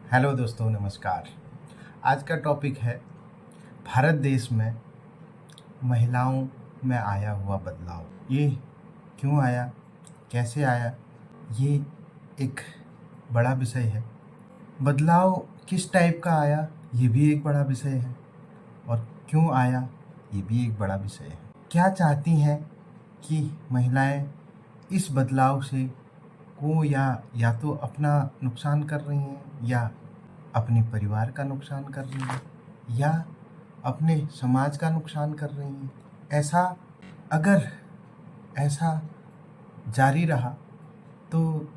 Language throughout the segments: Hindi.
हेलो दोस्तों, नमस्कार। आज का टॉपिक है भारत देश में महिलाओं में आया हुआ बदलाव। ये क्यों आया, कैसे आया, ये एक बड़ा विषय है। बदलाव किस टाइप का आया, ये भी एक बड़ा विषय है। और क्यों आया, ये भी एक बड़ा विषय है। क्या चाहती हैं कि महिलाएं इस बदलाव से को या तो अपना नुकसान कर रही हैं, या अपने परिवार का नुकसान कर रही हैं, या अपने समाज का नुकसान कर रही हैं। अगर ऐसा जारी रहा तो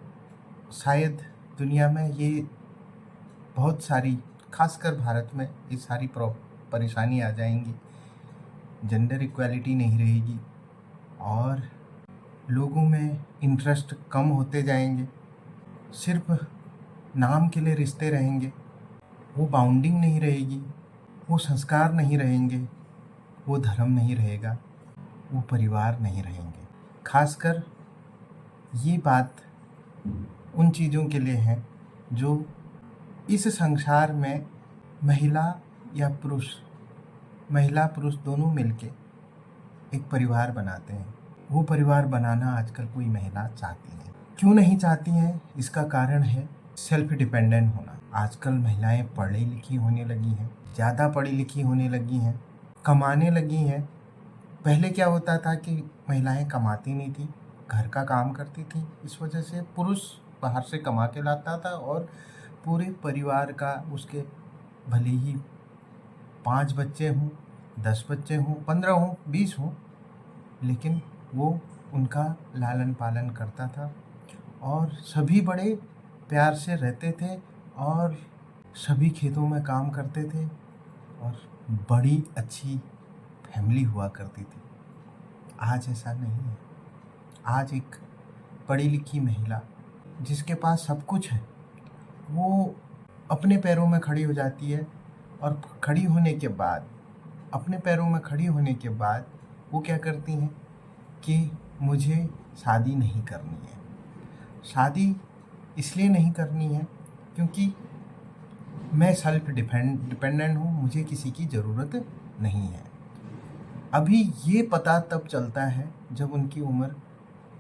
शायद दुनिया में ये बहुत सारी, खासकर भारत में ये सारी परेशानी आ जाएंगी। जेंडर इक्वालिटी नहीं रहेगी और लोगों में इंटरेस्ट कम होते जाएंगे। सिर्फ नाम के लिए रिश्ते रहेंगे, वो बाउंडिंग नहीं रहेगी, वो संस्कार नहीं रहेंगे, वो धर्म नहीं रहेगा, वो परिवार नहीं रहेंगे। खासकर ये बात उन चीज़ों के लिए है जो इस संसार में महिला पुरुष दोनों मिलके एक परिवार बनाते हैं। वो परिवार बनाना आजकल कोई महिला चाहती नहीं। क्यों नहीं चाहती हैं? इसका कारण है सेल्फ डिपेंडेंट होना। आजकल महिलाएं पढ़ी लिखी होने लगी हैं, ज़्यादा पढ़ी लिखी होने लगी हैं, कमाने लगी हैं। पहले क्या होता था कि महिलाएं कमाती नहीं थी, घर का काम करती थी। इस वजह से पुरुष बाहर से कमा के लाता था और पूरे परिवार का, उसके भले ही 5 बच्चे हों, 10 बच्चे हों, 15 हों, 20 हों, लेकिन वो उनका लालन पालन करता था और सभी बड़े प्यार से रहते थे और सभी खेतों में काम करते थे और बड़ी अच्छी फैमिली हुआ करती थी। आज ऐसा नहीं है। आज एक पढ़ी लिखी महिला जिसके पास सब कुछ है, वो अपने पैरों में खड़ी हो जाती है और अपने पैरों में खड़ी होने के बाद वो क्या करती हैं कि मुझे शादी नहीं करनी है। शादी इसलिए नहीं करनी है क्योंकि मैं सेल्फ डिपेंडेंट हूँ, मुझे किसी की ज़रूरत नहीं है। अभी ये पता तब चलता है जब उनकी उम्र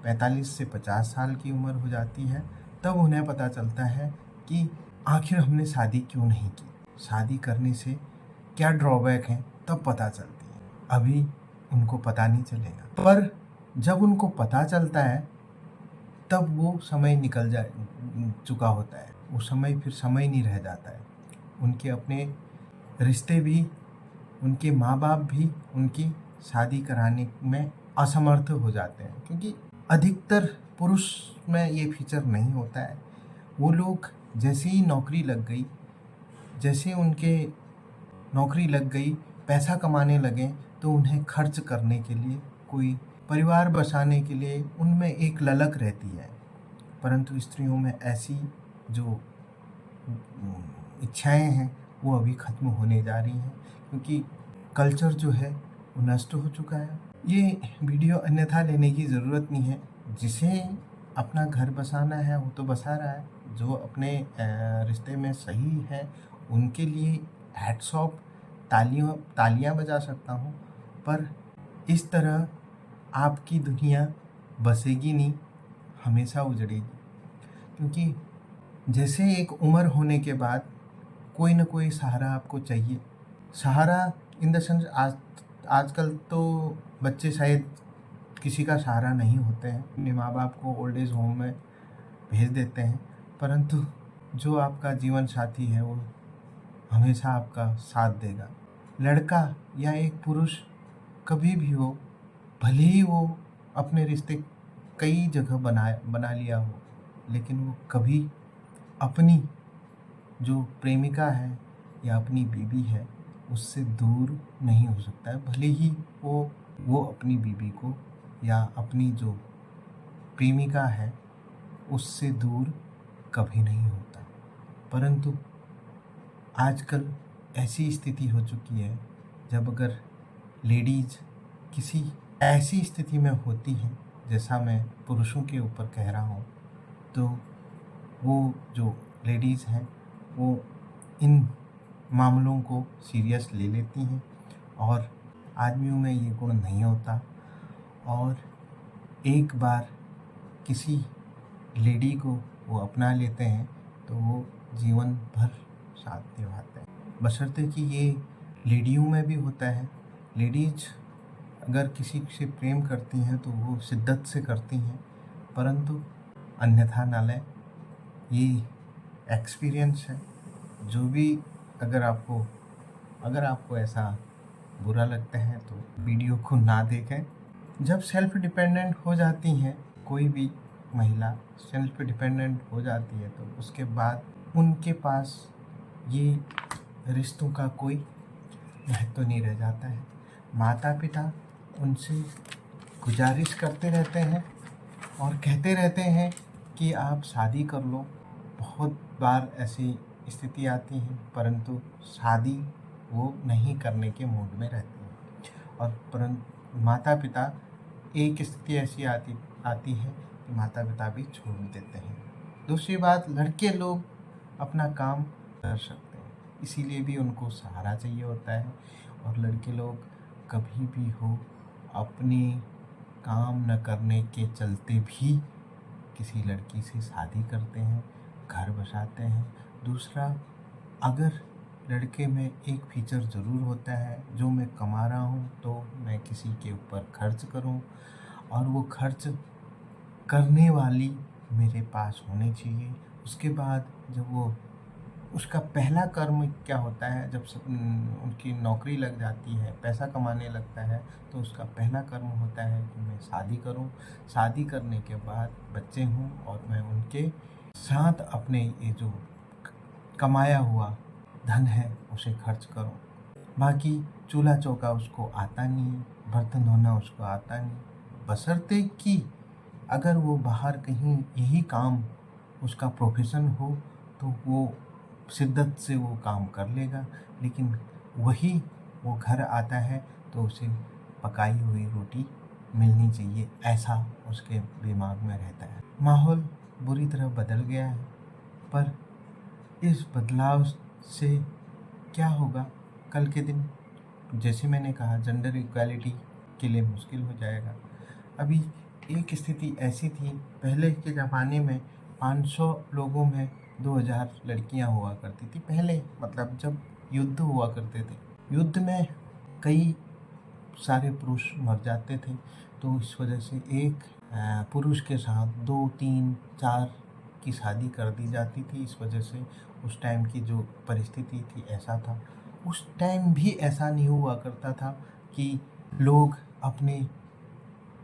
45 से 50 साल की उम्र हो जाती है, तब उन्हें पता चलता है कि आखिर हमने शादी क्यों नहीं की, शादी करने से क्या ड्रॉबैक हैं, तब पता चलती है। अभी उनको पता नहीं चलेगा, पर जब उनको पता चलता है तब वो समय निकल चुका होता है। वो समय फिर समय नहीं रह जाता है। उनके अपने रिश्ते भी, उनके माँ बाप भी उनकी शादी कराने में असमर्थ हो जाते हैं, क्योंकि अधिकतर पुरुष में ये फीचर नहीं होता है। वो लोग जैसे ही उनके नौकरी लग गई, पैसा कमाने लगे, तो उन्हें खर्च करने के लिए, कोई परिवार बसाने के लिए उनमें एक ललक रहती है। परंतु स्त्रियों में ऐसी जो इच्छाएं हैं वो अभी ख़त्म होने जा रही हैं, क्योंकि कल्चर जो है वो नष्ट हो चुका है। ये वीडियो अन्यथा लेने की ज़रूरत नहीं है। जिसे अपना घर बसाना है वो तो बसा रहा है, जो अपने रिश्ते में सही है उनके लिए हैट्स ऑफ, तालियां बजा सकता हूँ। पर इस तरह आपकी दुनिया बसेगी नहीं, हमेशा उजड़ेगी। क्योंकि जैसे एक उम्र होने के बाद कोई ना कोई सहारा आपको चाहिए। सहारा इन द सेंस, आजकल तो बच्चे शायद किसी का सहारा नहीं होते हैं, अपने माँ बाप को ओल्ड एज होम में भेज देते हैं, परंतु जो आपका जीवन साथी है वो हमेशा आपका साथ देगा। लड़का या एक पुरुष कभी भी हो, भले ही वो अपने रिश्ते कई जगह बना लिया हो, लेकिन वो कभी अपनी जो प्रेमिका है या अपनी बीवी है उससे दूर नहीं हो सकता है। भले ही वो अपनी बीवी को या अपनी जो प्रेमिका है उससे दूर कभी नहीं होता। परंतु आजकल ऐसी स्थिति हो चुकी है, जब अगर लेडीज़ किसी ऐसी स्थिति में होती हैं, जैसा मैं पुरुषों के ऊपर कह रहा हूँ, तो वो जो लेडीज़ हैं वो इन मामलों को सीरियस ले लेती हैं और आदमियों में ये गुण नहीं होता। और एक बार किसी लेडी को वो अपना लेते हैं तो वो जीवन भर साथ निभाते हैं, बशर्ते कि ये लेडियों में भी होता है। लेडीज अगर किसी से प्रेम करती हैं तो वो शिद्दत से करती हैं, परंतु अन्यथा ना लें। ये एक्सपीरियंस है। जो भी अगर आपको ऐसा बुरा लगता है तो वीडियो को ना देखें। जब सेल्फ डिपेंडेंट हो जाती हैं, कोई भी महिला सेल्फ डिपेंडेंट हो जाती है, तो उसके बाद उनके पास ये रिश्तों का कोई महत्व नहीं रह जाता है। माता पिता उनसे गुजारिश करते रहते हैं और कहते रहते हैं कि आप शादी कर लो। बहुत बार ऐसी स्थिति आती है, परंतु शादी वो नहीं करने के मूड में रहते हैं। और परंतु माता पिता, एक स्थिति ऐसी आती है कि माता पिता भी छोड़ देते हैं। दूसरी बात, लड़के लोग अपना काम कर सकते हैं, इसीलिए भी उनको सहारा चाहिए होता है। और लड़के लोग कभी भी हो अपने काम न करने के चलते भी किसी लड़की से शादी करते हैं, घर बसाते हैं। दूसरा, अगर लड़के में एक फीचर ज़रूर होता है, जो मैं कमा रहा हूँ तो मैं किसी के ऊपर खर्च करूँ, और वो खर्च करने वाली मेरे पास होनी चाहिए। उसके बाद जब वो उसका पहला कर्म क्या होता है, जब उनकी नौकरी लग जाती है, पैसा कमाने लगता है, तो उसका पहला कर्म होता है कि मैं शादी करूं। शादी करने के बाद बच्चे हों और मैं उनके साथ अपने ये जो कमाया हुआ धन है उसे खर्च करूं। बाकी चूल्हा चौका उसको आता नहीं है, बर्तन धोना उसको आता नहीं, बशर्ते कि अगर वो बाहर कहीं यही काम उसका प्रोफेशन हो तो वो शिद्दत से वो काम कर लेगा। लेकिन वही वो घर आता है तो उसे पकाई हुई रोटी मिलनी चाहिए, ऐसा उसके दिमाग में रहता है। माहौल बुरी तरह बदल गया है, पर इस बदलाव से क्या होगा कल के दिन, जैसे मैंने कहा, जेंडर इक्वालिटी के लिए मुश्किल हो जाएगा। अभी एक स्थिति ऐसी थी, पहले के ज़माने में 500 लोगों में 2000 लड़कियां हुआ करती थी। पहले मतलब जब युद्ध हुआ करते थे, युद्ध में कई सारे पुरुष मर जाते थे, तो इस वजह से एक पुरुष के साथ 2, 3, 4 की शादी कर दी जाती थी। इस वजह से उस टाइम की जो परिस्थिति थी ऐसा था। उस टाइम भी ऐसा नहीं हुआ करता था कि लोग अपने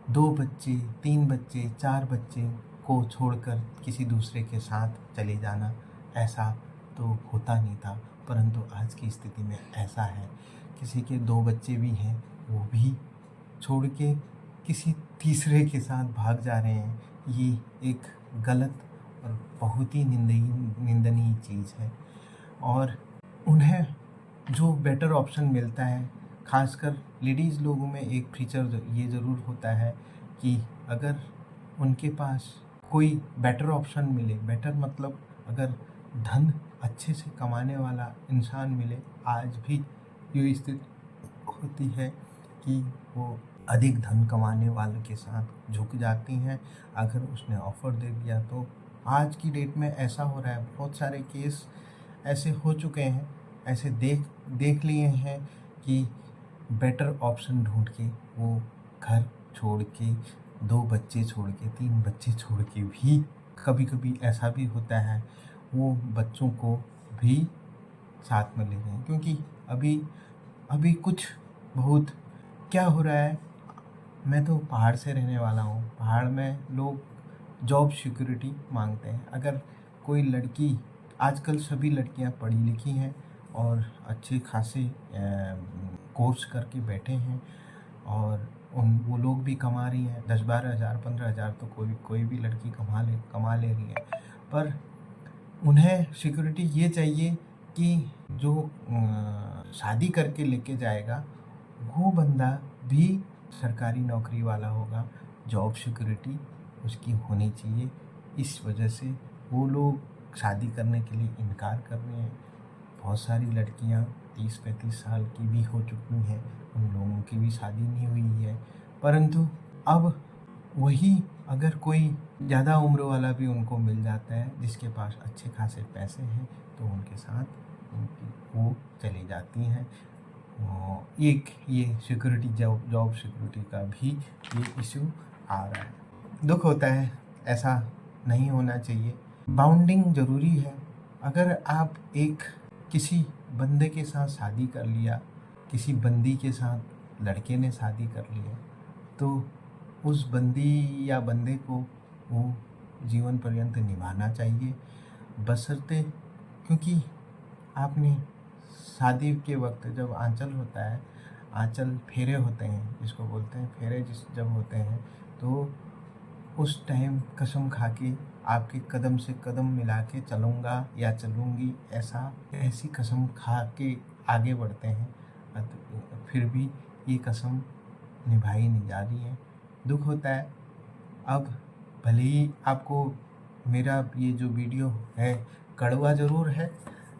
2 बच्चे, 3 बच्चे, 4 बच्चे को छोड़कर किसी दूसरे के साथ चले जाना, ऐसा तो होता नहीं था। परंतु आज की स्थिति में ऐसा है, किसी के 2 बच्चे भी हैं, वो भी छोड़ के किसी तीसरे के साथ भाग जा रहे हैं। ये एक गलत और बहुत ही निंदनीय चीज़ है। और उन्हें जो बेटर ऑप्शन मिलता है, खासकर लेडीज़ लोगों में एक फीचर ये ज़रूर होता है कि अगर उनके पास कोई बेटर ऑप्शन मिले, बेटर मतलब अगर धन अच्छे से कमाने वाला इंसान मिले, आज भी ये स्थिति होती है कि वो अधिक धन कमाने वाले के साथ झुक जाती हैं अगर उसने ऑफ़र दे दिया तो। आज की डेट में ऐसा हो रहा है, बहुत सारे केस ऐसे हो चुके हैं, ऐसे देख लिए हैं कि बेटर ऑप्शन ढूंढ के वो घर छोड़ के, 2 बच्चे छोड़ के, 3 बच्चे छोड़ के भी कभी कभी ऐसा भी होता है, वो बच्चों को भी साथ में ले गए। क्योंकि अभी कुछ बहुत क्या हो रहा है, मैं तो पहाड़ से रहने वाला हूँ। पहाड़ में लोग जॉब सिक्योरिटी मांगते हैं। अगर कोई लड़की, आजकल सभी लड़कियाँ पढ़ी लिखी हैं और अच्छे खासे कोर्स करके बैठे हैं, और वो लोग भी कमा रही हैं 10-12 हज़ार 15 हज़ार, तो कोई भी लड़की कमा ले रही है। पर उन्हें सिक्योरिटी ये चाहिए कि जो शादी करके लेके जाएगा वो बंदा भी सरकारी नौकरी वाला होगा, जॉब सिक्योरिटी उसकी होनी चाहिए। इस वजह से वो लोग शादी करने के लिए इनकार कर रहे हैं। बहुत सारी लड़कियां 30-35 साल की भी हो चुकी हैं, उन लोगों की भी शादी नहीं हुई है। परंतु अब वही अगर कोई ज़्यादा उम्र वाला भी उनको मिल जाता है जिसके पास अच्छे खासे पैसे हैं, तो उनके साथ वो चली जाती हैं। एक ये सिक्योरिटी जॉब सिक्योरिटी का भी ये इशू आ रहा है। दुख होता है, ऐसा नहीं होना चाहिए। बाउंडिंग ज़रूरी है। अगर आप एक किसी बंदे के साथ शादी कर लिया, किसी बंदी के साथ लड़के ने शादी कर लिया, तो उस बंदी या बंदे को वो जीवन पर्यंत निभाना चाहिए, बशर्ते क्योंकि आपने शादी के वक्त जब आंचल होता है, आंचल फेरे होते हैं जिसको बोलते हैं, फेरे जब होते हैं तो उस टाइम कसम खा के आपके कदम से कदम मिला के चलूँगा या चलूँगी, ऐसी कसम खा के आगे बढ़ते हैं, फिर भी ये कसम निभाई नहीं जा रही है। दुख होता है। अब भले ही आपको मेरा ये जो वीडियो है कड़वा ज़रूर है,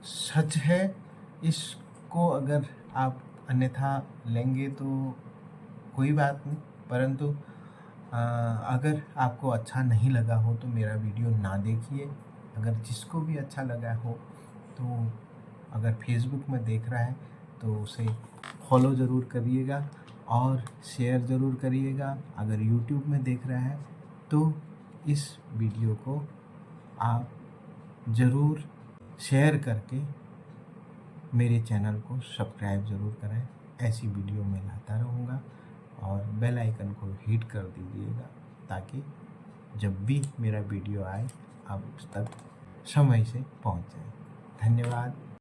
सच है, इसको अगर आप अन्यथा लेंगे तो कोई बात नहीं, परंतु अगर आपको अच्छा नहीं लगा हो तो मेरा वीडियो ना देखिए। अगर जिसको भी अच्छा लगा हो तो अगर फेसबुक में देख रहा है तो उसे फॉलो ज़रूर करिएगा और शेयर ज़रूर करिएगा। अगर यूट्यूब में देख रहा है तो इस वीडियो को आप ज़रूर शेयर करके मेरे चैनल को सब्सक्राइब ज़रूर करें। ऐसी वीडियो मैं लाता रहूँगा और बेल आइकन को हिट कर दीजिएगा ताकि जब भी मेरा वीडियो आए आप उस तक समय से पहुँच जाएं। धन्यवाद।